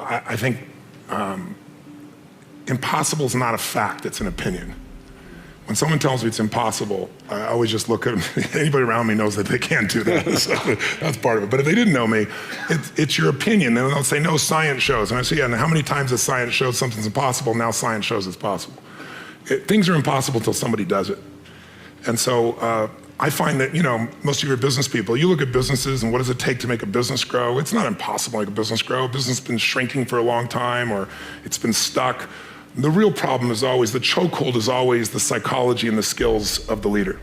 I think impossible is not a fact, it's an opinion. When someone tells me it's impossible, I always just look at them. Anybody around me knows that they can't do that. So that's part of it. But if they didn't know me, it's your opinion. Then they'll say, no, science shows. And I say, yeah, and how many times has science showed something's impossible? Now science shows it's possible. Things are impossible until somebody does it. And so I find that, most of your business people, you look at businesses and what does it take to make a business grow? It's not impossible to make a business grow. A business has been shrinking for a long time, or it's been stuck. The real problem is always, the chokehold is always the psychology and the skills of the leader,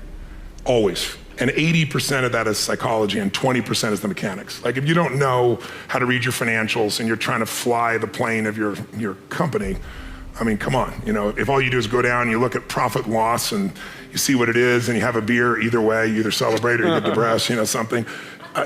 always. And 80% of that is psychology and 20% is the mechanics. Like if you don't know how to read your financials and you're trying to fly the plane of your company, I mean, come on, if all you do is go down and you look at profit and loss and you see what it is and you have a beer, either way, you either celebrate or you get depressed, something,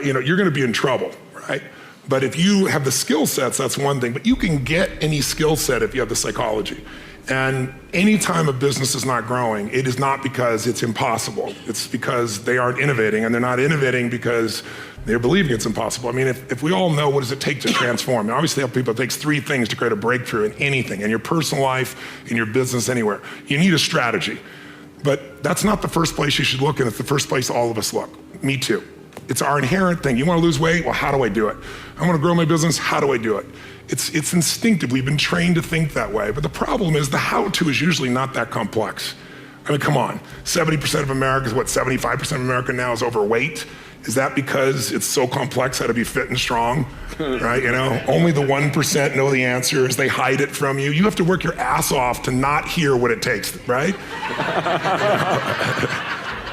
you're gonna be in trouble, right? But if you have the skill sets, that's one thing, but you can get any skill set if you have the psychology. And anytime a business is not growing, it is not because it's impossible. It's because they aren't innovating, and they're not innovating because they're believing it's impossible. I mean, if we all know what does it take to transform, I always tell people it takes 3 things to create a breakthrough in anything, in your personal life, in your business, anywhere. You need a strategy. But that's not the first place you should look, and it's the first place all of us look. Me too. It's our inherent thing. You want to lose weight? Well, how do I do it? I want to grow my business? How do I do it? It's instinctive. We've been trained to think that way. But the problem is the how-to is usually not that complex. I mean, come on. 70% of America is 75% of America now is overweight. Is that because it's so complex how to be fit and strong, right? Only the 1% know the answers. They hide it from you. You have to work your ass off to not hear what it takes, right?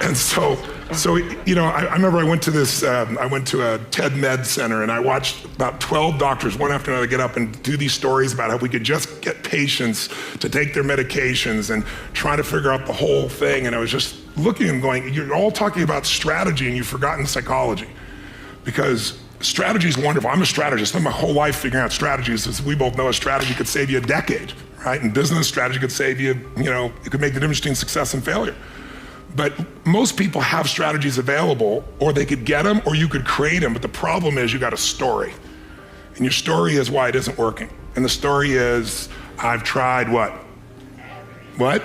And so I remember I went to a TED Med Center and I watched about 12 doctors, one after another, get up and do these stories about how we could just get patients to take their medications and try to figure out the whole thing. And I was just looking and going, you're all talking about strategy and you've forgotten psychology. Because strategy is wonderful. I'm a strategist. I spent my whole life figuring out strategies. As we both know, a strategy could save you a decade, right? In business, strategy could save you, it could make the difference between success and failure. But most people have strategies available, or they could get them, or you could create them. But the problem is you got a story. And your story is why it isn't working. And the story is, I've tried what? What?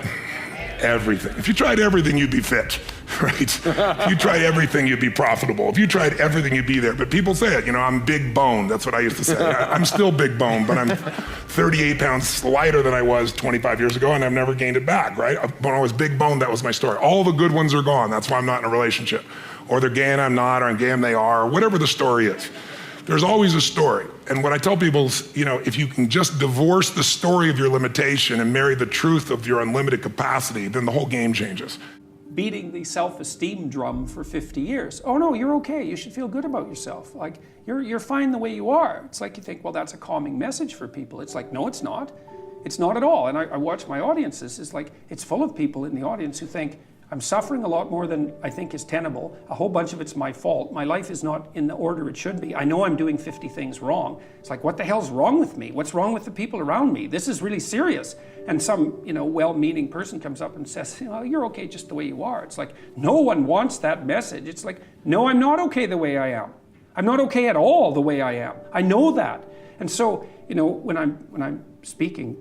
Everything. If you tried everything, you'd be fit, right? If you tried everything, you'd be profitable. If you tried everything, you'd be there. But people say it, I'm big boned. That's what I used to say. I'm still big boned, but I'm 38 pounds lighter than I was 25 years ago, and I've never gained it back, right? When I was big boned, that was my story. All the good ones are gone. That's why I'm not in a relationship. Or they're gay and I'm not, or I'm gay and they are, or whatever the story is. There's always a story. And what I tell people is, if you can just divorce the story of your limitation and marry the truth of your unlimited capacity, then the whole game changes. Beating the self-esteem drum for 50 years. Oh no, you're okay. You should feel good about yourself. Like, you're fine the way you are. It's like you think, well, that's a calming message for people. It's like, no, it's not. It's not at all. And I watch my audiences. It's like, it's full of people in the audience who think, I'm suffering a lot more than I think is tenable. A whole bunch of it's my fault. My life is not in the order it should be. I know I'm doing 50 things wrong. It's like, what the hell's wrong with me? What's wrong with the people around me? This is really serious. And some, well-meaning person comes up and says, you're okay just the way you are. It's like, no one wants that message. It's like, no, I'm not okay the way I am. I'm not okay at all the way I am. I know that. And so, when I'm speaking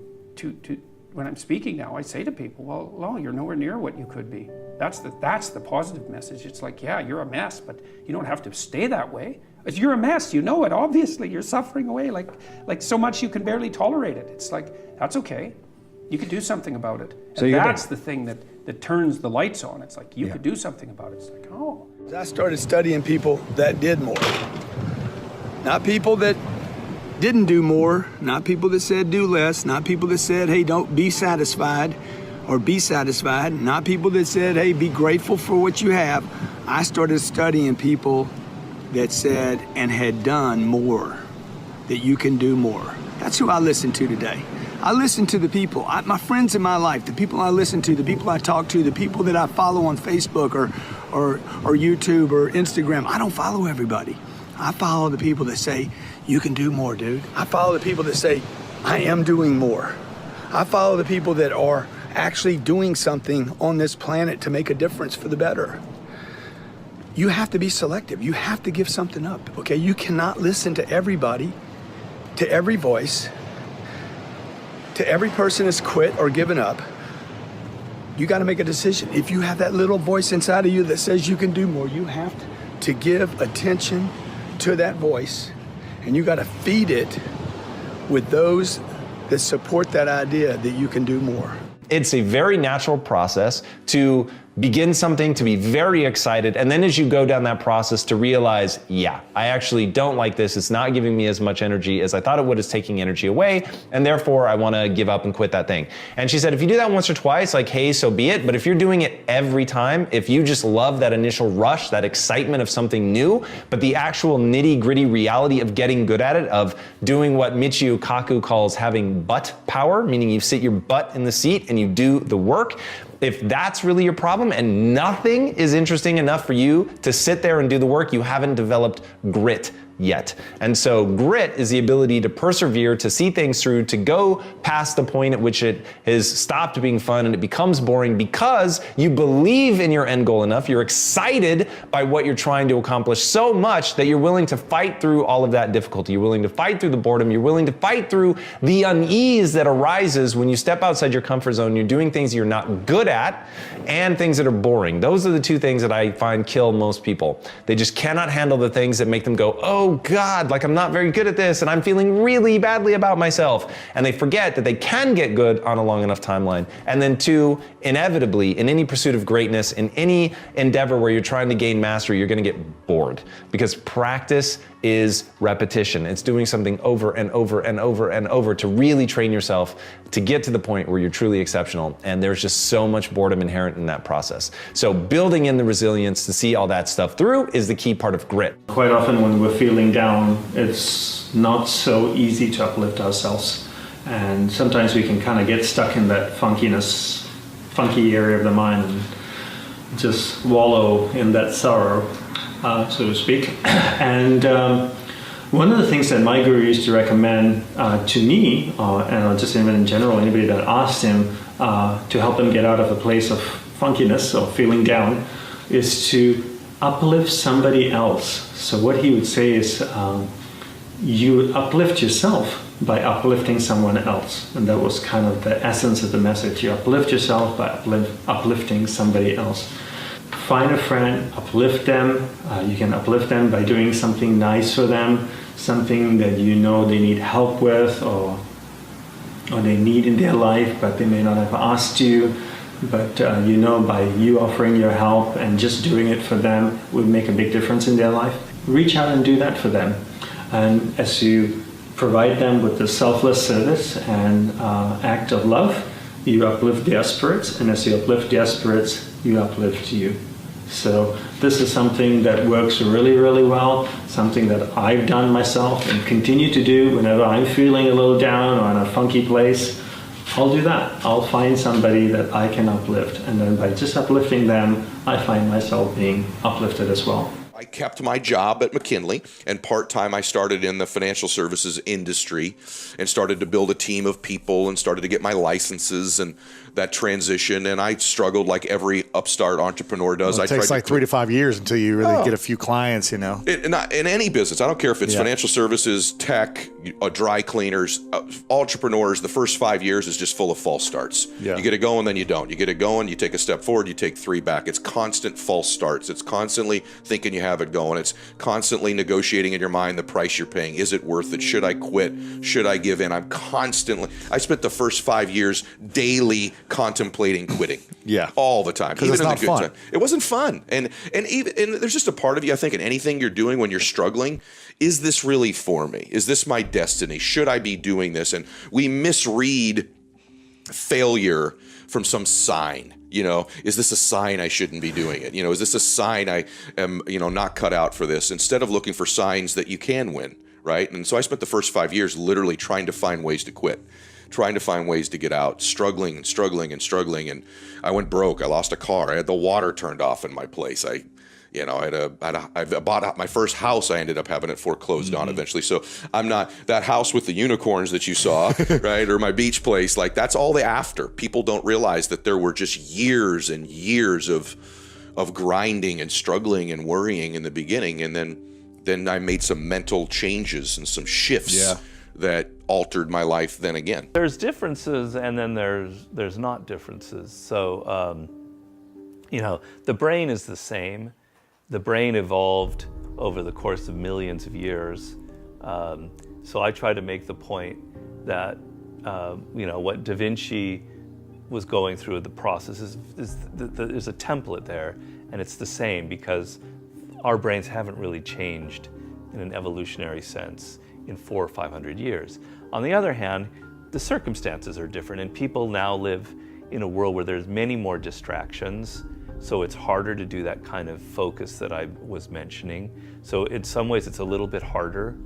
when I'm speaking now, I say to people, well, no, you're nowhere near what you could be. That's the positive message. It's like, yeah, you're a mess, but you don't have to stay that way. If you're a mess, you know it, obviously. You're suffering away like so much you can barely tolerate it. It's like, that's okay. You could do something about it. And that's the thing that turns the lights on. It's like, you could do something about it. It's like, oh. I started studying people that did more. Not people that didn't do more, not people that said do less, not people that said, hey, don't be satisfied or be satisfied, not people that said, hey, be grateful for what you have. I started studying people that said and had done more, that you can do more. That's who I listen to today. I listen to the people, my friends in my life, the people I listen to, the people I talk to, the people that I follow on Facebook or YouTube or Instagram. I don't follow everybody. I follow the people that say, you can do more, dude. I follow the people that say, I am doing more. I follow the people that are actually doing something on this planet to make a difference for the better. You have to be selective. You have to give something up, okay? You cannot listen to everybody to every voice, to every person that's quit or given up, you got to make a decision. If you have that little voice inside of you that says you can do more, you have to give attention to that voice, and you got to feed it with those that support that idea that you can do more. It's a very natural process to begin something, to be very excited, and then as you go down that process to realize, yeah, I actually don't like this, it's not giving me as much energy as I thought it would, it's taking energy away, and therefore I wanna give up and quit that thing. And she said, if you do that once or twice, like, hey, so be it, but if you're doing it every time, if you just love that initial rush, that excitement of something new, but the actual nitty-gritty reality of getting good at it, of doing what Michio Kaku calls having butt power, meaning you sit your butt in the seat and you do the work, if that's really your problem and nothing is interesting enough for you to sit there and do the work, you haven't developed grit yet. And so grit is the ability to persevere, to see things through, to go past the point at which it has stopped being fun and it becomes boring because you believe in your end goal enough, you're excited by what you're trying to accomplish so much that you're willing to fight through all of that difficulty. You're willing to fight through the boredom. You're willing to fight through the unease that arises when you step outside your comfort zone. You're doing things you're not good at and things that are boring. Those are the two things that I find kill most people. They just cannot handle the things that make them go, oh God, like I'm not very good at this and I'm feeling really badly about myself. And they forget that they can get good on a long enough timeline. And then two, inevitably, in any pursuit of greatness, in any endeavor where you're trying to gain mastery, you're gonna get bored because practice is repetition. It's doing something over and over and over and over to really train yourself to get to the point where you're truly exceptional. And there's just so much boredom inherent in that process. So building in the resilience to see all that stuff through is the key part of grit. Quite often when we're feeling down, it's not so easy to uplift ourselves. And sometimes we can kind of get stuck in that funky area of the mind and just wallow in that sorrow, so to speak. And one of the things that my guru used to recommend to me, and just even in general, anybody that asked him to help them get out of a place of funkiness or feeling down, is to uplift somebody else. So what he would say is you would uplift yourself by uplifting someone else. And that was kind of the essence of the message. You uplift yourself by uplifting somebody else. Find a friend, uplift them. You can uplift them by doing something nice for them, something that you know they need help with or they need in their life, but they may not have asked you. But you know, by you offering your help and just doing it for them would make a big difference in their life. Reach out and do that for them. And as you provide them with the selfless service and act of love, you uplift their spirits, and as you uplift their spirits, you uplift you. So this is something that works really, really well, something that I've done myself and continue to do whenever I'm feeling a little down or in a funky place. I'll do that. I'll find somebody that I can uplift, and then by just uplifting them, I find myself being uplifted as well. I kept my job at McKinley, and part-time I started in the financial services industry and started to build a team of people and started to get my licenses and that transition. And I struggled like every upstart entrepreneur does. Well, it takes like 3 to 5 years until you really get a few clients, you know. In any business, I don't care if it's financial services, tech, dry cleaners, entrepreneurs, the first 5 years is just full of false starts. Yeah. You get it going, then you don't. You get it going, you take a step forward, you take 3 back. It's constant false starts. It's constantly thinking you have it going. It's constantly negotiating in your mind the price you're paying. Is it worth it? Should I quit? Should I give in? I spent the first 5 years daily contemplating quitting. Yeah. All the time. Because it's not fun. It wasn't fun. And there's just a part of you, I think, in anything you're doing when you're struggling, is this really for me? Is this my destiny? Should I be doing this? And we misread failure from some sign. You know, is this a sign I shouldn't be doing it? You know, is this a sign I am, not cut out for this? Instead of looking for signs that you can win, right? And so I spent the first 5 years literally trying to find ways to quit, trying to find ways to get out, struggling. And I went broke. I lost a car. I had the water turned off in my place. I bought my first house. I ended up having it foreclosed on eventually. So I'm not that house with the unicorns that you saw, right? Or my beach place. Like that's all the after. People don't realize that there were just years and years of grinding and struggling and worrying in the beginning. And then I made some mental changes and some shifts that altered my life then again. There's differences, and then there's not differences. So, you know, the brain is the same. The brain evolved over the course of millions of years. So I try to make the point that, you know, what Da Vinci was going through the process there's a template there, and it's the same because our brains haven't really changed in an evolutionary sense in 400 or 500 years. On the other hand, the circumstances are different, and people now live in a world where there's many more distractions, so it's harder to do that kind of focus that I was mentioning. So in some ways it's a little bit harder,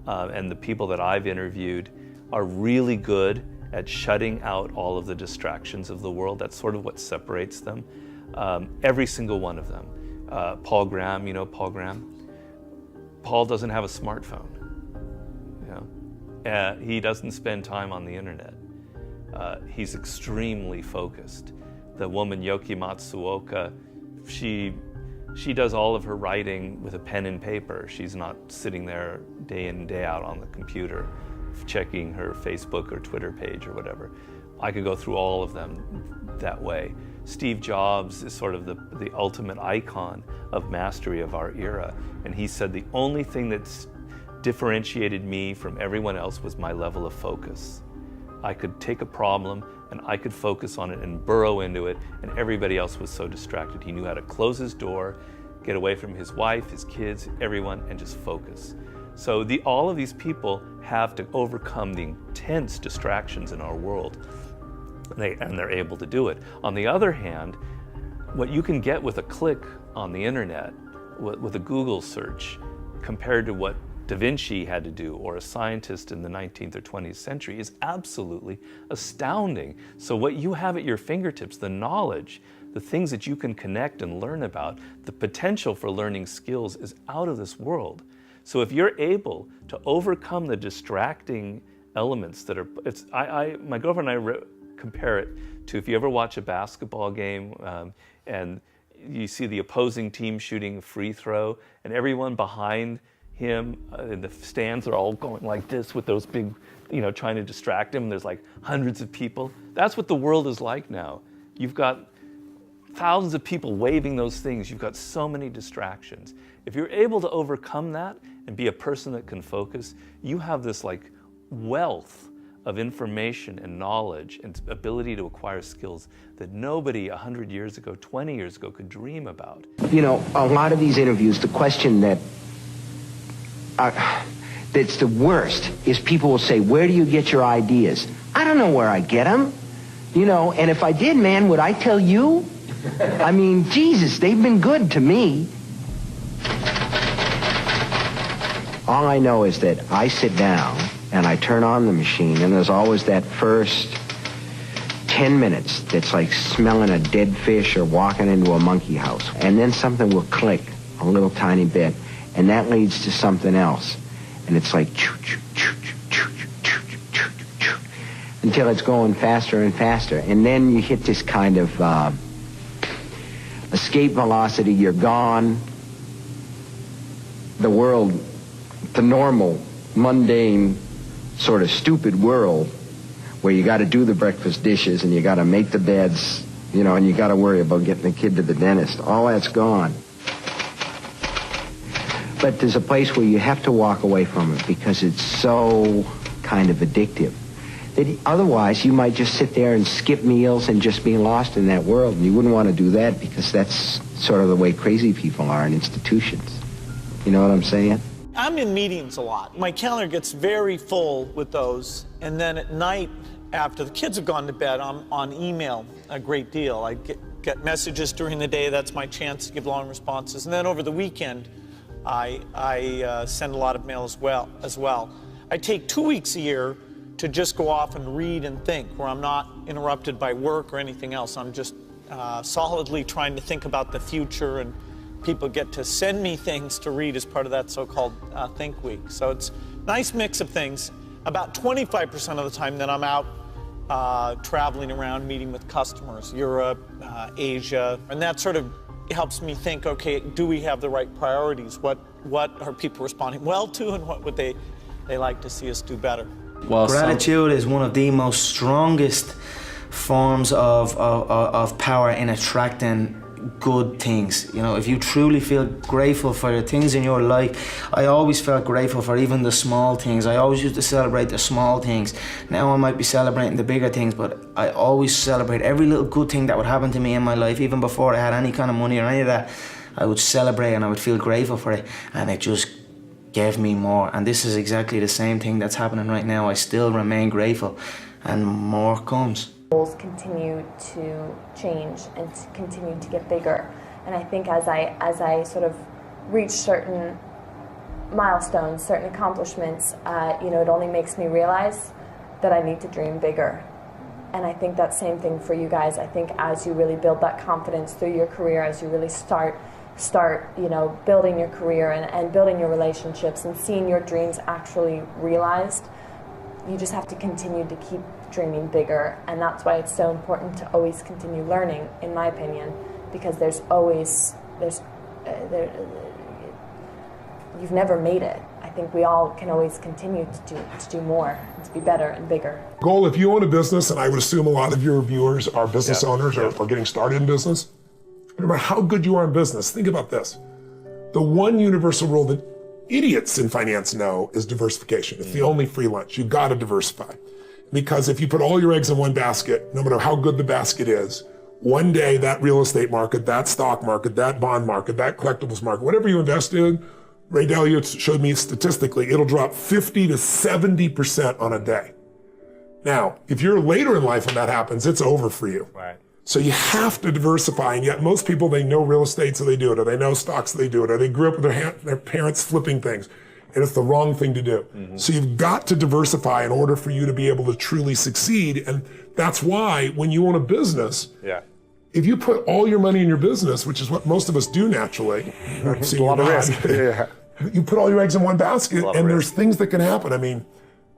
and the people that I've interviewed are really good at shutting out all of the distractions of the world. That's sort of what separates them. Every single one of them. Paul Graham, you know Paul Graham? Paul doesn't have a smartphone. He doesn't spend time on the internet. He's extremely focused. The woman Yoki Matsuoka, she does all of her writing with a pen and paper. She's not sitting there day in and day out on the computer checking her Facebook or Twitter page or whatever. I could go through all of them that way. Steve Jobs is sort of the ultimate icon of mastery of our era, and he said the only thing that's differentiated me from everyone else was my level of focus. I could take a problem and I could focus on it and burrow into it, and everybody else was so distracted. He knew how to close his door, get away from his wife, his kids, everyone, and just focus. So all of these people have to overcome the intense distractions in our world, and they're able to do it. On the other hand, what you can get with a click on the internet, with a Google search, compared to what Da Vinci had to do, or a scientist in the 19th or 20th century, is absolutely astounding. So what you have at your fingertips, the knowledge, the things that you can connect and learn about, the potential for learning skills is out of this world. So if you're able to overcome the distracting elements that are, my girlfriend and I compare it to if you ever watch a basketball game and you see the opposing team shooting a free throw, and everyone behind him in the stands are all going like this with those big, you know, trying to distract him. There's like hundreds of people. That's what the world is like now. You've got thousands of people waving those things. You've got so many distractions. If you're able to overcome that and be a person that can focus, you have this like wealth of information and knowledge and ability to acquire skills that nobody 100 years ago, 20 years ago could dream about. You know, a lot of these interviews, the question that's the worst is people will say, where do you get your ideas? I don't know where I get them. You know, and if I did, man, would I tell you? I mean, Jesus, they've been good to me. All I know is that I sit down and I turn on the machine, and there's always that first 10 minutes that's like smelling a dead fish or walking into a monkey house. And then something will click a little tiny bit, and that leads to something else. And it's like choo, choo, choo, choo, choo, choo, choo, choo, choo, until it's going faster and faster. And then you hit this kind of escape velocity. You're gone. The world, the normal, mundane, sort of stupid world where you got to do the breakfast dishes and you got to make the beds, you know, and you got to worry about getting the kid to the dentist. All that's gone. But there's a place where you have to walk away from it because it's so kind of addictive. That otherwise, you might just sit there and skip meals and just be lost in that world. And you wouldn't want to do that because that's sort of the way crazy people are in institutions. You know what I'm saying? I'm in meetings a lot. My calendar gets very full with those. And then at night, after the kids have gone to bed, I'm on email a great deal. I get messages during the day. That's my chance to give long responses. And then over the weekend, I send a lot of mail as well. I take 2 weeks a year to just go off and read and think, where I'm not interrupted by work or anything else. I'm just solidly trying to think about the future, and people get to send me things to read as part of that so-called Think Week. So it's a nice mix of things. About 25% of the time that I'm out traveling around, meeting with customers, Europe, Asia, and that sort of helps me think, okay, do we have the right priorities? What are people responding well to, and what would they like to see us do better? Well, Gratitude is one of the most strongest forms of power in attracting good things. You know, if you truly feel grateful for the things in your life, I always felt grateful for even the small things. I always used to celebrate the small things. Now I might be celebrating the bigger things, but I always celebrate every little good thing that would happen to me in my life. Even before I had any kind of money or any of that, I would celebrate and I would feel grateful for it, and it just gave me more. And this is exactly the same thing that's happening right now. I still remain grateful, and more comes. Goals continue to change and to continue to get bigger, and I think as I sort of reach certain milestones, certain accomplishments, it only makes me realize that I need to dream bigger. And I think that same thing for you guys. I think as you really build that confidence through your career, as you really start building your career and building your relationships and seeing your dreams actually realized, you just have to continue to keep dreaming bigger. And that's why it's so important to always continue learning, in my opinion, because you've never made it. I think we all can always continue to do more and to be better and bigger. Goal, if you own a business, and I would assume a lot of your viewers are business owners or getting started in business, no matter how good you are in business, think about this. The one universal rule that idiots in finance know is diversification. It's the only free lunch. You've got to diversify. Because if you put all your eggs in one basket, no matter how good the basket is, one day that real estate market, that stock market, that bond market, that collectibles market, whatever you invest in, Ray Dalio showed me statistically, it'll drop 50 to 70% on a day. Now, if you're later in life when that happens, it's over for you. Right. So you have to diversify, and yet most people, they know real estate, so they do it, or they know stocks, so they do it, or they grew up with their parents flipping things, and it's the wrong thing to do. Mm-hmm. So you've got to diversify in order for you to be able to truly succeed, and that's why when you own a business, if you put all your money in your business, which is what most of us do naturally, it's a lot of risk. You put all your eggs in one basket, and there's things that can happen. I mean,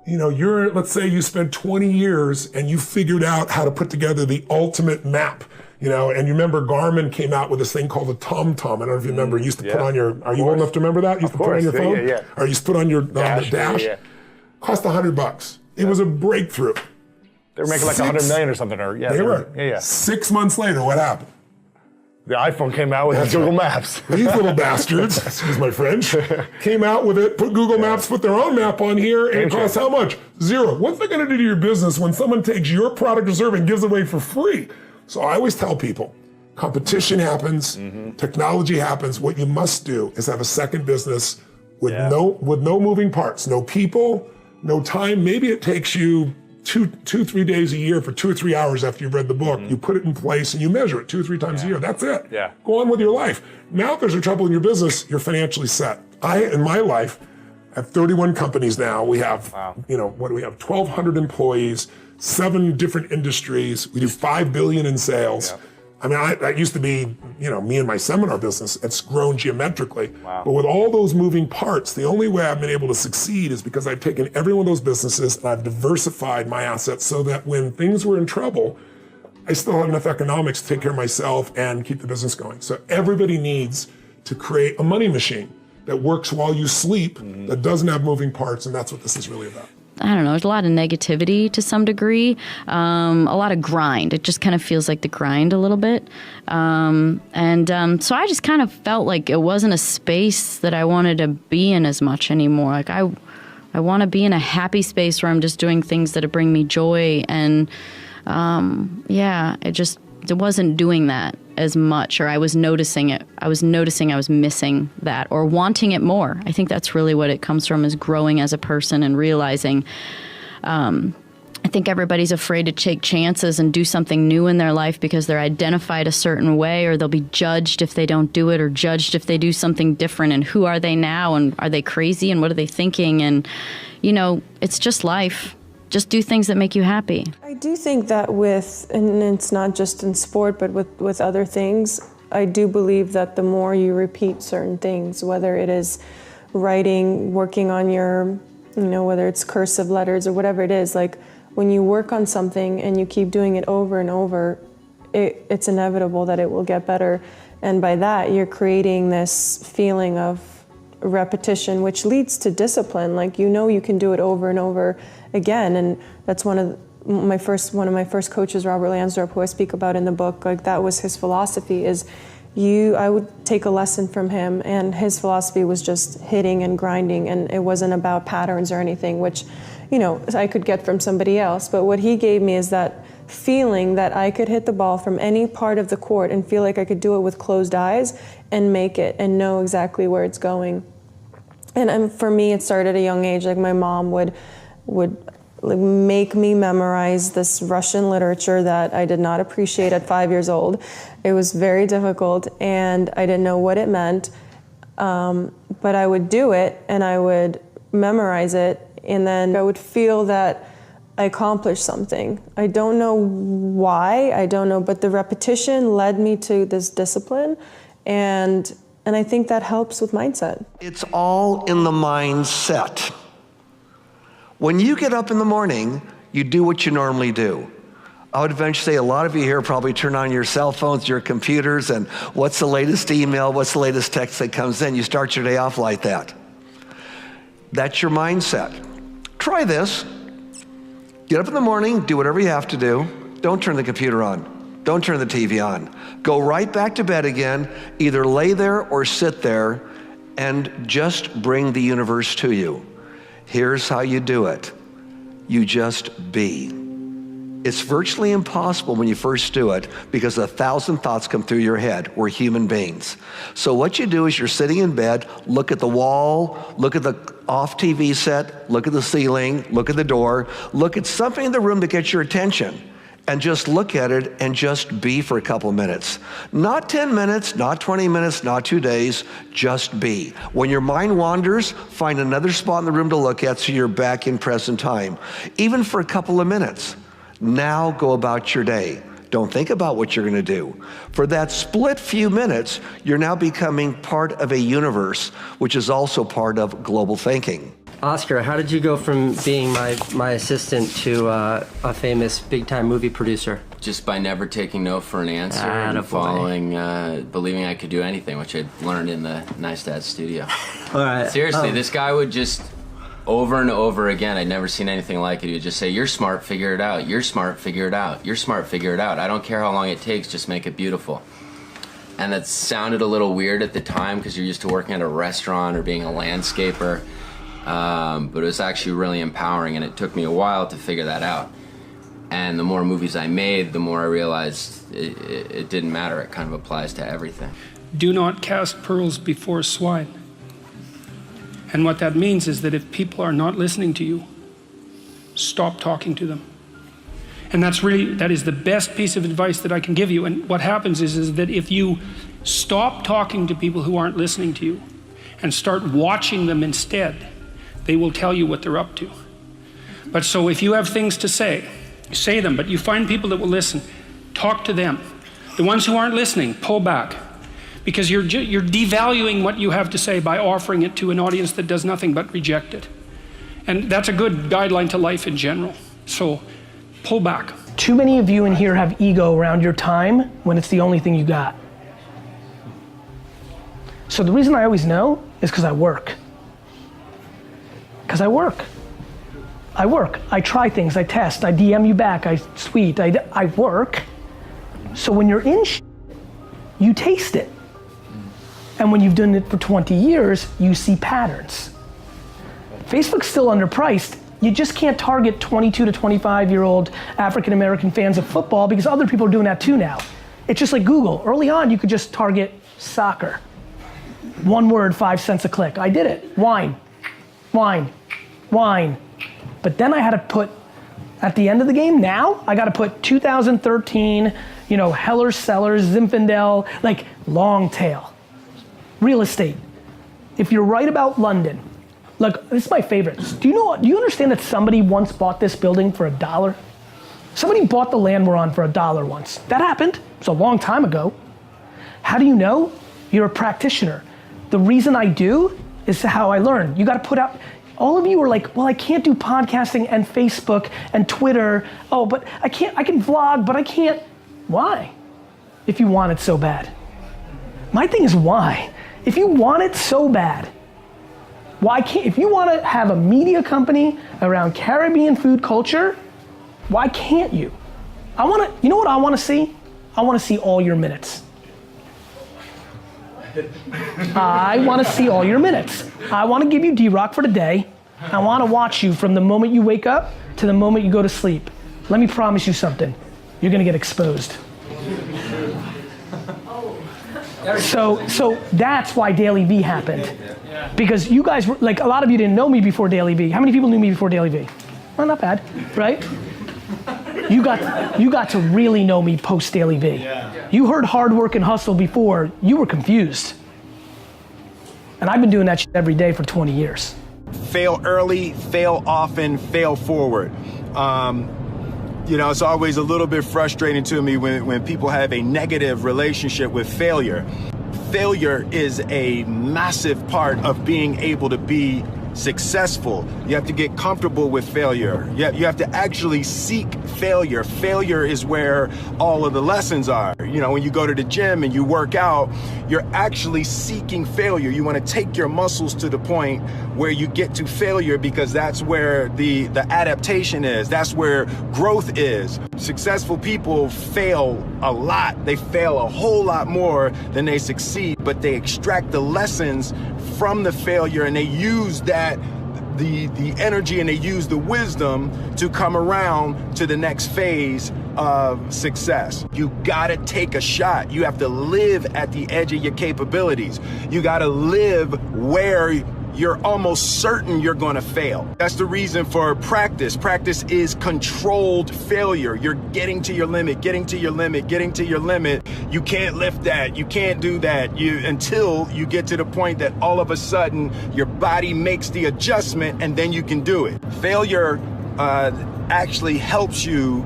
let's say you spent 20 years and you figured out how to put together the ultimate map, and you remember Garmin came out with this thing called the TomTom. I don't know if you remember, you used to put on your, are you old enough to remember that? You used to put on your phone? Yeah. Or you used to put on your dash? Cost $100. It was a breakthrough. They were making like $100 million or something. They were. 6 months later, what happened? The iPhone came out with Google Maps. These little bastards, excuse my French, came out with it, put Google Maps, put their own map on here, and it costs how much? $0. What's that going to do to your business when someone takes your product or service and gives it away for free? So I always tell people, competition happens, technology happens. What you must do is have a second business with no moving parts, no people, no time. Maybe it takes you 3 days a year for 2 or 3 hours after you've read the book. You put it in place and you measure it 2 or 3 times a year. That's it. Go on with your life. Now if there's a trouble in your business, you're financially set. In my life, I have 31 companies now. We have, what do we have? 1,200 employees, 7 different industries. We do $5 billion in sales. I mean, that used to be, me and my seminar business. It's grown geometrically. But with all those moving parts, the only way I've been able to succeed is because I've taken every one of those businesses and I've diversified my assets so that when things were in trouble, I still had enough economics to take care of myself and keep the business going. So everybody needs to create a money machine that works while you sleep, that doesn't have moving parts, and that's what this is really about. I don't know, there's a lot of negativity to some degree, a lot of grind. It just kind of feels like the grind a little bit. So I just kind of felt like it wasn't a space that I wanted to be in as much anymore. Like I want to be in a happy space where I'm just doing things that bring me joy. And it wasn't doing that as much, or I was noticing it. I was missing that or wanting it more. I think that's really what it comes from, is growing as a person and realizing, I think everybody's afraid to take chances and do something new in their life because they're identified a certain way, or they'll be judged if they don't do it, or judged if they do something different. And who are they now? And are they crazy? And what are they thinking? And, it's just life. Just do things that make you happy. I do think that and it's not just in sport, but with other things, I do believe that the more you repeat certain things, whether it is writing, working on your, whether it's cursive letters or whatever it is, like when you work on something and you keep doing it over and over, it's inevitable that it will get better. And by that, you're creating this feeling of repetition, which leads to discipline. Like, you know, you can do it over and over again. And that's one of my first coaches, Robert Lansdorp, who I speak about in the book. Like, that was his philosophy, is I would take a lesson from him, and his philosophy was just hitting and grinding, and it wasn't about patterns or anything, which, you know, I could get from somebody else. But what he gave me is that feeling that I could hit the ball from any part of the court and feel like I could do it with closed eyes and make it and know exactly where it's going. And for me, it started at a young age. Like, my mom would like make me memorize this Russian literature that I did not appreciate at 5 years old. It was very difficult, and I didn't know what it meant, but I would do it, and I would memorize it, and then I would feel that I accomplished something. I don't know why, I don't know, but the repetition led me to this discipline, and I think that helps with mindset. It's all in the mindset. When you get up in the morning, you do what you normally do. I would eventually say a lot of you here probably turn on your cell phones, your computers, and what's the latest email, what's the latest text that comes in? You start your day off like that. That's your mindset. Try this. Get up in the morning, do whatever you have to do. Don't turn the computer on. Don't turn the TV on. Go right back to bed again. Either lay there or sit there and just bring the universe to you. Here's how you do it. You just be. It's virtually impossible when you first do it because 1,000 thoughts come through your head. We're human beings. So what you do is you're sitting in bed, look at the wall, look at the off TV set, look at the ceiling, look at the door, look at something in the room that gets your attention, and just look at it and just be for a couple of minutes. Not 10 minutes, not 20 minutes, not 2 days, just be. When your mind wanders, find another spot in the room to look at so you're back in present time, even for a couple of minutes. Now go about your day. Don't think about what you're going to do. For that split few minutes, you're now becoming part of a universe, which is also part of global thinking. Oscar, how did you go from being my assistant to a famous big-time movie producer? Just by never taking no for an answer and following, believing I could do anything, which I learned in the Nice Dad studio. All right. Seriously, this guy would just, over and over again, I'd never seen anything like it. He would just say, "You're smart, figure it out. You're smart, figure it out. You're smart, figure it out. I don't care how long it takes, just make it beautiful." And that sounded a little weird at the time because you're used to working at a restaurant or being a landscaper. But it was actually really empowering, and it took me a while to figure that out. And the more movies I made, the more I realized it didn't matter. It kind of applies to everything. Do not cast pearls before swine. And what that means is that if people are not listening to you, stop talking to them. And that is the best piece of advice that I can give you. And what happens is that if you stop talking to people who aren't listening to you and start watching them instead, they will tell you what they're up to. But so if you have things to say them, but you find people that will listen, talk to them. The ones who aren't listening, pull back. Because you're devaluing what you have to say by offering it to an audience that does nothing but reject it. And that's a good guideline to life in general. So pull back. Too many of you in here have ego around your time when it's the only thing you got. So the reason I always know is because I work. Because I work. I try things, I test, I DM you back, I tweet, I work. So when you're in you taste it. And when you've done it for 20 years, you see patterns. Facebook's still underpriced. You just can't target 22 to 25-year-old African-American fans of football because other people are doing that too now. It's just like Google. Early on, you could just target soccer. One word, 5 cents a click. I did it. Wine. But then I had to put, at the end of the game, now, I got to put 2013, Heller, Sellers, Zinfandel, like long tail. Real estate. If you're right about London, look, this is my favorite. Do you understand that somebody once bought this building for $1? Somebody bought the land we're on for $1 once. That happened. It's a long time ago. How do you know? You're a practitioner. The reason I do is how I learn. You got to put out, all of you are like, well, I can't do podcasting and Facebook and Twitter. Oh, but I can vlog, but I can't. Why? If you want it so bad. My thing is why. If you want it so bad, Why can't, if you want to have a media company around Caribbean food culture, why can't you? You know what I want to see? I want to see all your minutes. I want to see all your minutes. I want to give you D-Rock for the day. I want to watch you from the moment you wake up to the moment you go to sleep. Let me promise you something. You're going to get exposed. So that's why Daily V happened. Because you guys were, like, a lot of you didn't know me before Daily V. How many people knew me before Daily V? Well, not bad, right? You got to really know me post Daily V. Yeah. You heard hard work and hustle before, you were confused. And I've been doing that shit every day for 20 years. Fail early, fail often, fail forward. You know, it's always a little bit frustrating to me when people have a negative relationship with failure. Failure is a massive part of being able to be successful. You have to get comfortable with failure. You have to actually seek failure. Failure is where all of the lessons are. You know, when you go to the gym and you work out, you're actually seeking failure. You want to take your muscles to the point where you get to failure, because that's where the adaptation is. That's where growth is. Successful people fail a lot. They fail a whole lot more than they succeed, but they extract the lessons from the failure and they use that, the energy, and they use the wisdom to come around to the next phase of success. You gotta take a shot. You have to live at the edge of your capabilities. You gotta live where you're almost certain you're gonna fail. That's the reason for practice. Practice is controlled failure. You're getting to your limit, getting to your limit, getting to your limit. You can't lift that, you can't do that, until you get to the point that all of a sudden your body makes the adjustment and then you can do it. Failure actually helps you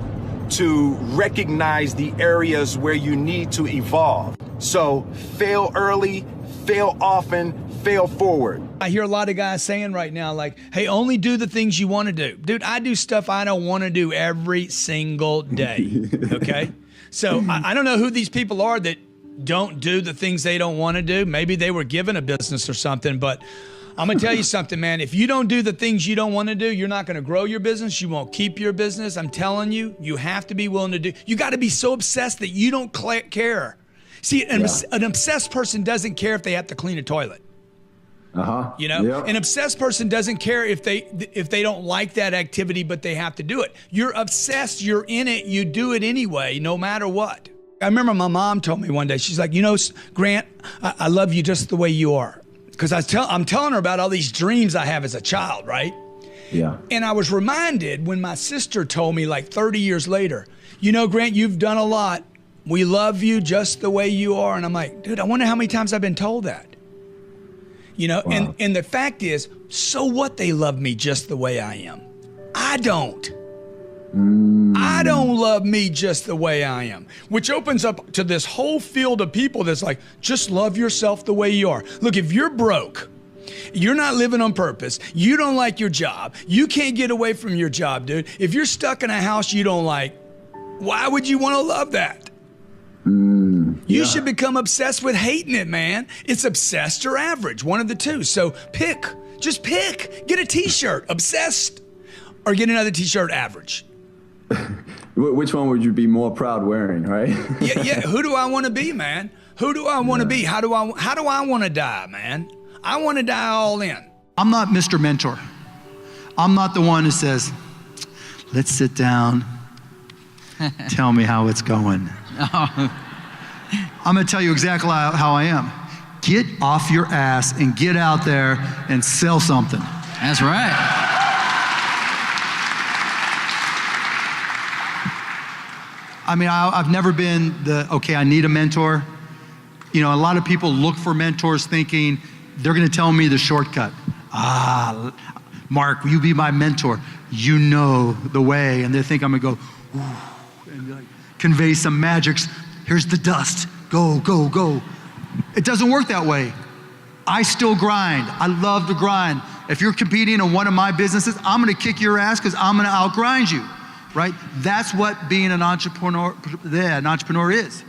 to recognize the areas where you need to evolve. So fail early, fail often, fail forward. I hear a lot of guys saying right now, like, hey, only do the things you want to do. Dude, I do stuff I don't want to do every single day, okay? So I don't know who these people are that don't do the things they don't want to do. Maybe they were given a business or something, but I'm gonna tell you something, man. If you don't do the things you don't want to do, you're not gonna grow your business. You won't keep your business. I'm telling you, you have to be willing to do. You got to be so obsessed that you don't care. See, an obsessed person doesn't care if they have to clean a toilet. You know, an obsessed person doesn't care if they don't like that activity, but they have to do it. You're obsessed, you're in it, you do it anyway, no matter what. I remember my mom told me one day, she's like, you know, Grant, I love you just the way you are. Because I'm telling her about all these dreams I have as a child, right? Yeah. And I was reminded when my sister told me like 30 years later, you know, Grant, you've done a lot. We love you just the way you are. And I'm like, dude, I wonder how many times I've been told that. You know, wow. and the fact is, so what they love me just the way I am? I don't. I don't love me just the way I am, which opens up to this whole field of people that's like, just love yourself the way you are. Look, if you're broke, you're not living on purpose, you don't like your job, you can't get away from your job, dude. If you're stuck in a house you don't like, why would you want to love that? You should become obsessed with hating it, man. It's obsessed or average, one of the two. So just pick. Get a t-shirt, obsessed, or get another t-shirt, average. Which one would you be more proud wearing, right? Yeah. Who do I want to be, man? Who do I want to be? How do I want to die, man? I want to die all in. I'm not Mr. Mentor. I'm not the one who says, let's sit down, tell me how it's going. I'm gonna tell you exactly how I am. Get off your ass and get out there and sell something. That's right. I mean, I've never been okay, I need a mentor. You know, a lot of people look for mentors thinking they're gonna tell me the shortcut. Mark, will you be my mentor? You know the way. And they think I'm gonna go, ooh, and like convey some magics. Here's the dust, go, go, go. It doesn't work that way. I still grind, I love to grind. If you're competing in one of my businesses, I'm gonna kick your ass because I'm gonna outgrind you, right? That's what being an entrepreneur is.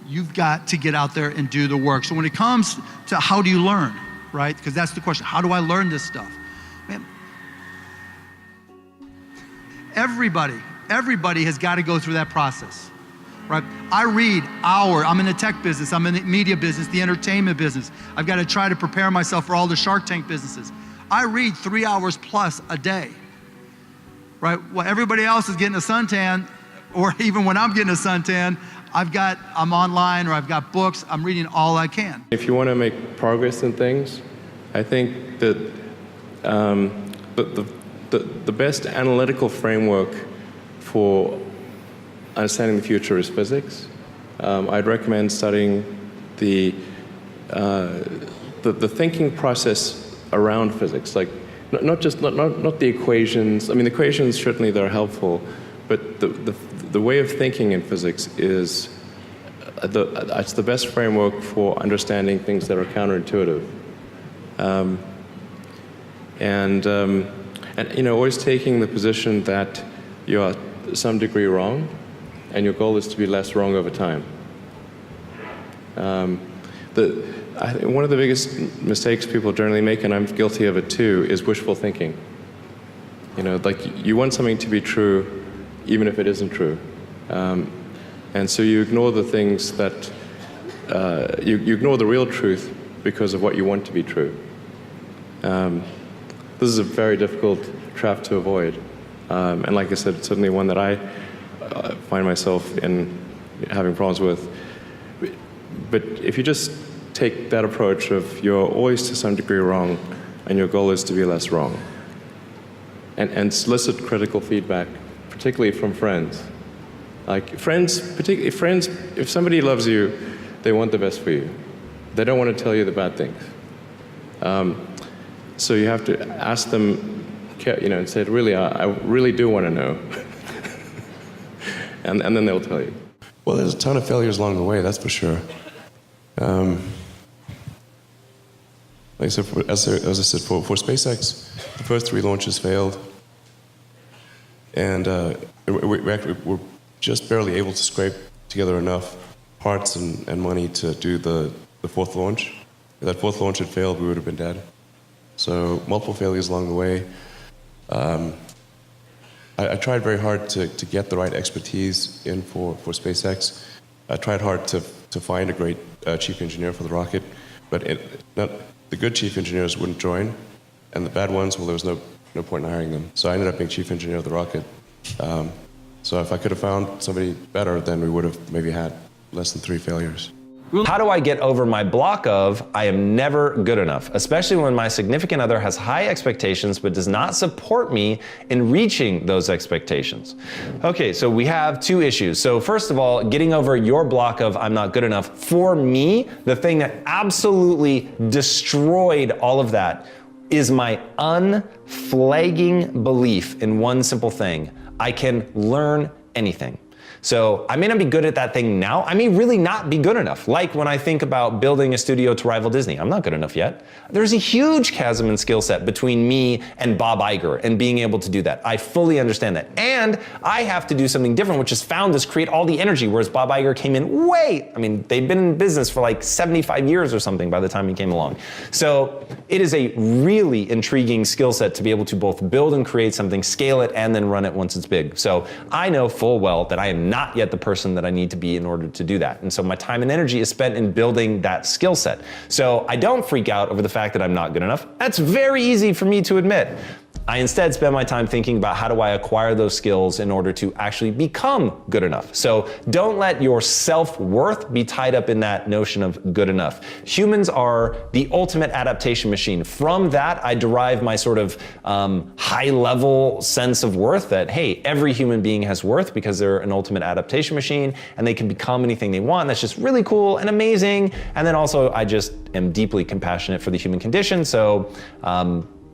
You've got to get out there and do the work. So when it comes to how do you learn? right? Because that's the question. How do I learn this stuff? Man, everybody has got to go through that process, right? I read I'm in the tech business, I'm in the media business, the entertainment business. I've got to try to prepare myself for all the Shark Tank businesses. I read 3 hours plus a day, right? While everybody else is getting a suntan, or even when I'm getting a suntan, I'm online or I've got books, I'm reading all I can. If you want to make progress in things, I think that the best analytical framework for understanding the future is physics. I'd recommend studying the thinking process around physics, like not the equations. I mean, the equations certainly they're helpful, but the way of thinking in physics is it's the best framework for understanding things that are counterintuitive. And always taking the position that you are to some degree wrong, and your goal is to be less wrong over time. I think one of the biggest mistakes people generally make, and I'm guilty of it too, is wishful thinking. Like you want something to be true, even if it isn't true. And so you ignore the things that, you ignore the real truth because of what you want to be true. This is a very difficult trap to avoid. And like I said, it's certainly one that I find myself in having problems with. But if you just take that approach of you're always to some degree wrong and your goal is to be less wrong, and solicit critical feedback, particularly from friends. Like particularly friends, if somebody loves you, they want the best for you. They don't want to tell you the bad things. So you have to ask them, and say, really, I really do want to know. and then they'll tell you. Well, there's a ton of failures along the way, that's for sure. Like I said, as I said, for SpaceX, the first 3 launches failed. And we're just barely able to scrape together enough parts and money to do the 4th launch. If that 4th launch had failed, we would have been dead. So multiple failures along the way. I tried very hard to get the right expertise in for SpaceX. I tried hard to find a great chief engineer for the rocket, but the good chief engineers wouldn't join, and the bad ones, well, there was no point in hiring them. So I ended up being chief engineer of the rocket. So if I could have found somebody better, then we would have maybe had less than 3 failures. How do I get over my block of I am never good enough, especially when my significant other has high expectations but does not support me in reaching those expectations? Okay, so we have 2 issues. So first of all, getting over your block of I'm not good enough. For me, the thing that absolutely destroyed all of that is my unflagging belief in one simple thing. I can learn anything. So I may not be good at that thing now. I may really not be good enough. Like when I think about building a studio to rival Disney, I'm not good enough yet. There's a huge chasm in skill set between me and Bob Iger and being able to do that. I fully understand that. And I have to do something different, which is found is create all the energy, whereas Bob Iger came in they've been in business for like 75 years or something by the time he came along. So it is a really intriguing skill set to be able to both build and create something, scale it, and then run it once it's big. So I know full well that I am not yet the person that I need to be in order to do that. And so my time and energy is spent in building that skill set. So I don't freak out over the fact that I'm not good enough. That's very easy for me to admit. I instead spend my time thinking about how do I acquire those skills in order to actually become good enough. So don't let your self-worth be tied up in that notion of good enough. Humans are the ultimate adaptation machine. From that, I derive my sort of high-level sense of worth that, hey, every human being has worth because they're an ultimate adaptation machine and they can become anything they want. That's just really cool and amazing. And then also, I just am deeply compassionate for the human condition. So,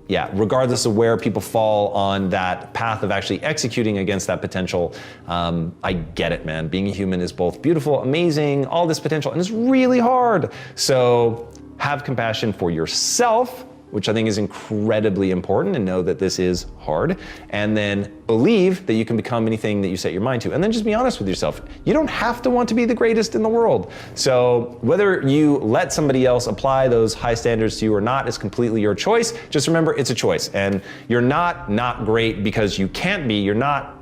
yeah, regardless of where people fall on that path of actually executing against that potential, I get it, man. Being a human is both beautiful, amazing, all this potential, and it's really hard. So have compassion for yourself which I think is incredibly important, and know that this is hard, and then believe that you can become anything that you set your mind to. And then just be honest with yourself. You don't have to want to be the greatest in the world. So whether you let somebody else apply those high standards to you or not is completely your choice. Just remember, it's a choice. And you're not great because you can't be. You're not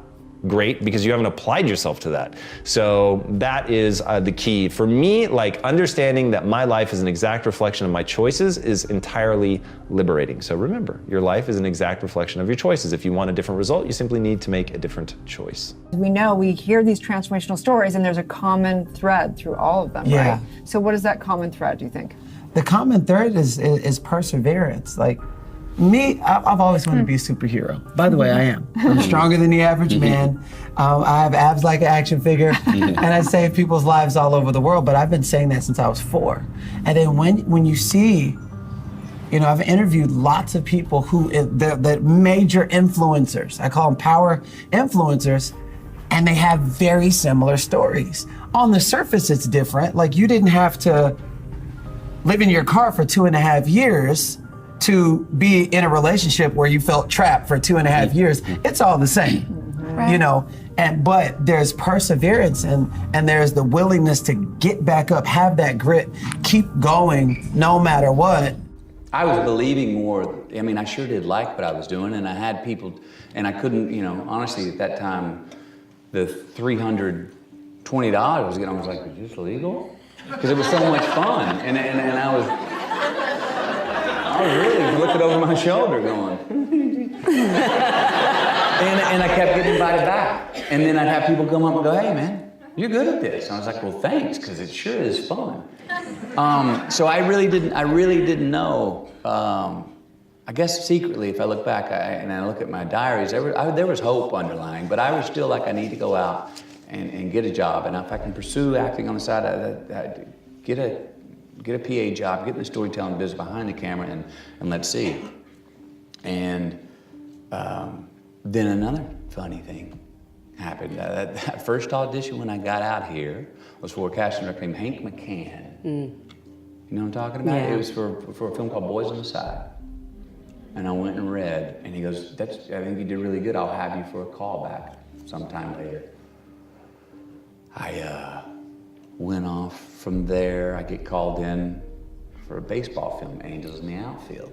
great because you haven't applied yourself to that. So that is the key. For me, like, understanding that my life is an exact reflection of my choices is entirely liberating. So remember, your life is an exact reflection of your choices. If you want a different result, you simply need to make a different choice. We hear these transformational stories, and there's a common thread through all of them, right? So what is that common thread, do you think? The common thread is perseverance. Like, me, I've always wanted to be a superhero. By the way, I am. I'm stronger than the average man. I have abs like an action figure, and I save people's lives all over the world, but I've been saying that since I was 4. And then when you see, I've interviewed lots of people who, the major influencers, I call them power influencers, and they have very similar stories. On the surface, it's different. Like, you didn't have to live in your car for 2.5 years to be in a relationship where you felt trapped for 2.5 years. It's all the same, but there's perseverance and there's the willingness to get back up, have that grit, keep going no matter what. I was believing more. I mean, I sure did like what I was doing, and I had people, and I couldn't, honestly, at that time, the $320 I was getting, I was like, is this legal? Because it was so much fun, and I was really looking over my shoulder going, and I kept getting invited back. And then I'd have people come up and go, hey man, you're good at this. And I was like, well, thanks, because it sure is fun. So I really didn't know. I guess secretly, if I look back and I look at my diaries, there was hope underlying, but I was still like, I need to go out and get a job. And if I can pursue acting on the side, get a PA job, get in the storytelling business behind the camera, and let's see. And then another funny thing happened. That first audition when I got out here was for a casting director named Hank McCann. You know what I'm talking about? Yeah. It was for a film called Boys on the Side. And I went and read, and he goes, I think you did really good. I'll have you for a callback sometime later. I went off from there. I get called in for a baseball film, Angels in the Outfield.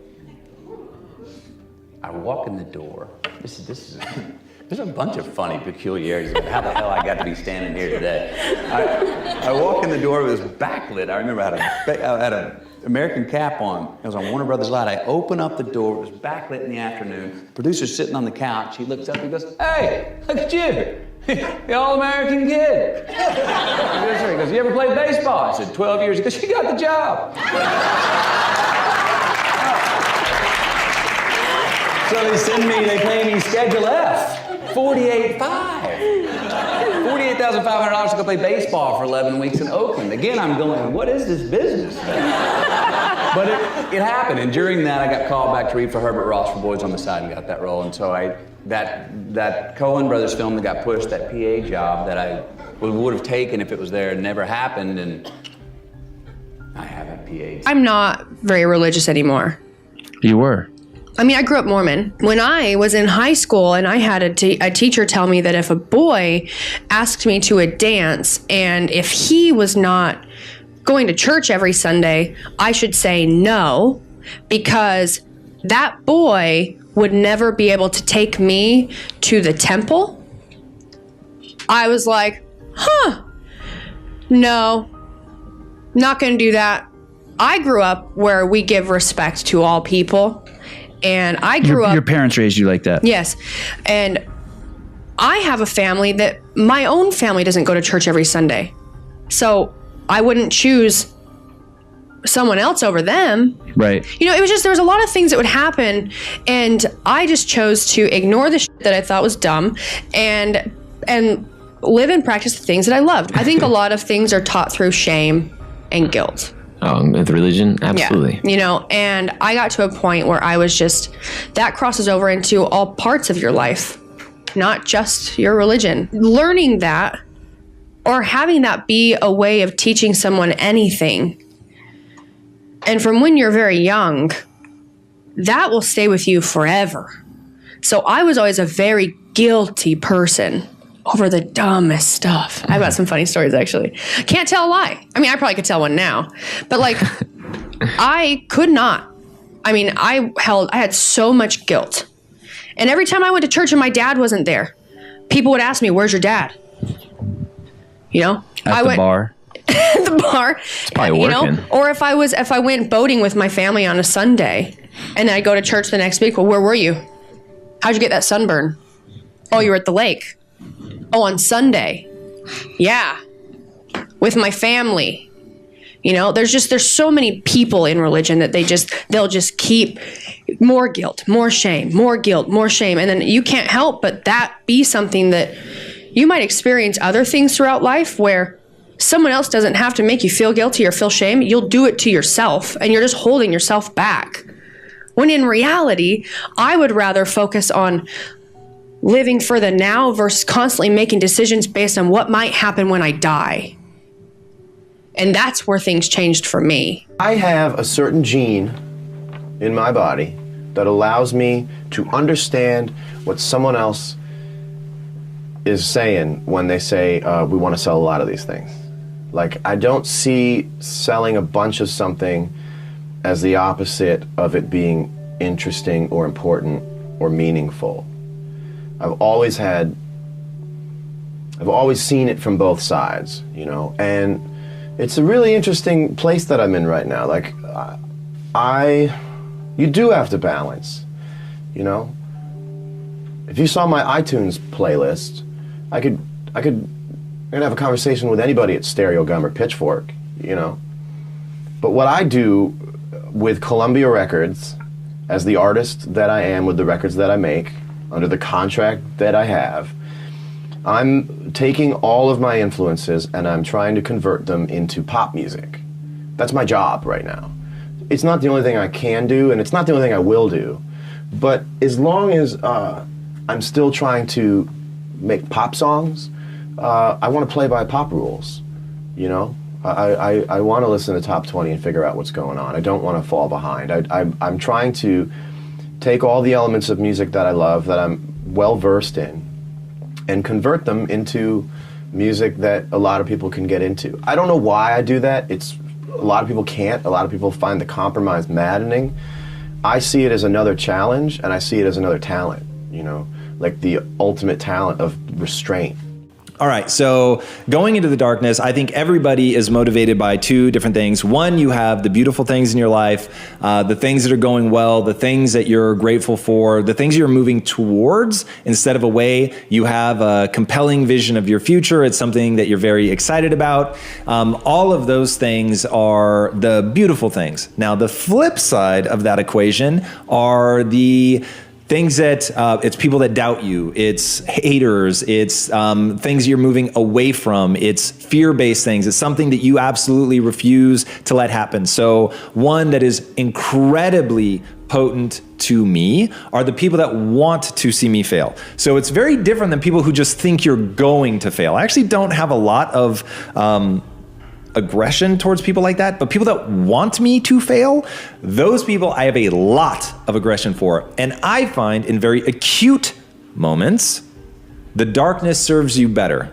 I walk in the door. There's a bunch of funny peculiarities about how the hell I got to be standing here today. I walk in the door, it was backlit. I remember I had an American cap on. It was on Warner Brothers Light. I open up the door, it was backlit in the afternoon. Producer's sitting on the couch. He looks up and he goes, hey, look at you. The all-American kid. He goes, you ever played baseball? I said, 12 years. He goes, you got the job. So they pay me Schedule F, $48,500 to go play baseball for 11 weeks in Oakland. Again, I'm going, what is this business? But it happened, and during that, I got called back to read for Herbert Ross for Boys on the Side and got that role. And so that Coen Brothers film that got pushed, that PA job that I would have taken if it was there, never happened, and I haven't PA'd. I'm not very religious anymore. You were? I mean, I grew up Mormon. When I was in high school and I had a teacher tell me that if a boy asked me to a dance and if he was not going to church every Sunday, I should say no, because that boy would never be able to take me to the temple. I was like, no, not gonna do that. I grew up where we give respect to all people. And I grew up... Your parents raised you like that? Yes. And I have a family that... My own family doesn't go to church every Sunday. So I wouldn't choose someone else over them. Right. It was just... There was a lot of things that would happen. And I just chose to ignore the shit that I thought was dumb and live and practice the things that I loved. I think a lot of things are taught through shame and guilt. With religion? Absolutely. Yeah, and I got to a point where I was just, that crosses over into all parts of your life, not just your religion. Learning that, or having that be a way of teaching someone anything, and from when you're very young, that will stay with you forever. So I was always a very guilty person over the dumbest stuff. I've got some funny stories, actually. Can't tell a lie. I mean, I probably could tell one now, but like, I could not. I mean, I had so much guilt. And every time I went to church and my dad wasn't there, people would ask me, "Where's your dad?" You know? At the bar. At the bar. It's probably working. Or if I went boating with my family on a Sunday and then I go to church the next week, well, where were you? How'd you get that sunburn? Oh, you were at the lake. Oh, on Sunday. Yeah. With my family. You know, there's so many people in religion that they'll just keep more guilt, more shame, more guilt, more shame. And then you can't help but that be something that you might experience other things throughout life where someone else doesn't have to make you feel guilty or feel shame. You'll do it to yourself and you're just holding yourself back. When in reality, I would rather focus on living for the now versus constantly making decisions based on what might happen when I die. And that's where things changed for me. I have a certain gene in my body that allows me to understand what someone else is saying when they say, we want to sell a lot of these things. Like, I don't see selling a bunch of something as the opposite of it being interesting or important or meaningful. I've always seen it from both sides, you know, and it's a really interesting place that I'm in right now. Like, you do have to balance, you know. If you saw my iTunes playlist, I could have a conversation with anybody at Stereo Gum or Pitchfork, you know. But what I do with Columbia Records, as the artist that I am with the records that I make, under the contract that I have, I'm taking all of my influences and I'm trying to convert them into pop music. That's my job right now. It's not the only thing I can do, and it's not the only thing I will do. But as long as I'm still trying to make pop songs, I want to play by pop rules, you know? I want to listen to Top 20 and figure out what's going on. I don't want to fall behind. I'm trying to take all the elements of music that I love, that I'm well-versed in, and convert them into music that a lot of people can get into. I don't know why I do that. A lot of people can't. A lot of people find the compromise maddening. I see it as another challenge, and I see it as another talent, you know, like the ultimate talent of restraint. All right, so going into the darkness, I think everybody is motivated by two different things. One, you have the beautiful things in your life, the things that are going well, the things that you're grateful for, the things you're moving towards instead of away. You have a compelling vision of your future. It's something that you're very excited about. All of those things are the beautiful things. Now, the flip side of that equation are the things that, it's people that doubt you, it's haters, it's things you're moving away from, it's fear-based things, it's something that you absolutely refuse to let happen. So one that is incredibly potent to me are the people that want to see me fail. So it's very different than people who just think you're going to fail. I actually don't have a lot of aggression towards people like that, but people that want me to fail, those people I have a lot of aggression for. And I find in very acute moments, the darkness serves you better.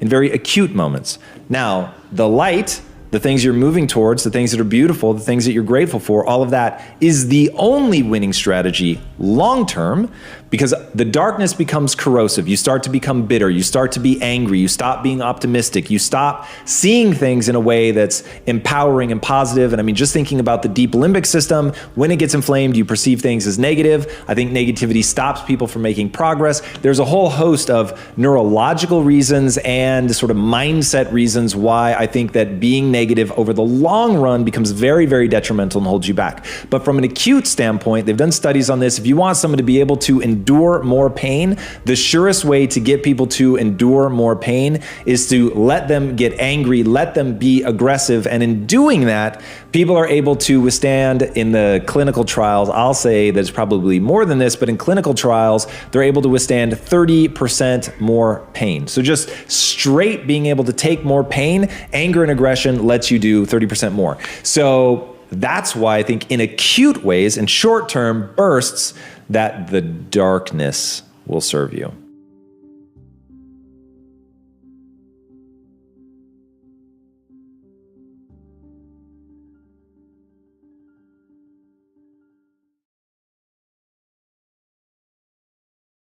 In very acute moments. Now, the light, the things you're moving towards, the things that are beautiful, the things that you're grateful for, all of that is the only winning strategy long term, because the darkness becomes corrosive. You start to become bitter. You start to be angry. You stop being optimistic. You stop seeing things in a way that's empowering and positive. And I mean, just thinking about the deep limbic system, when it gets inflamed, you perceive things as negative. I think negativity stops people from making progress. There's a whole host of neurological reasons and sort of mindset reasons why I think that being negative over the long run becomes very, very detrimental and holds you back. But from an acute standpoint, they've done studies on this. If you want someone to be able to endure more pain, the surest way to get people to endure more pain is to let them get angry, let them be aggressive. And in doing that, people are able to withstand in the clinical trials. I'll say that it's probably more than this, but in clinical trials, they're able to withstand 30% more pain. So just straight being able to take more pain, anger and aggression lets you do 30% more. So that's why I think in acute ways, in short-term bursts, that the darkness will serve you.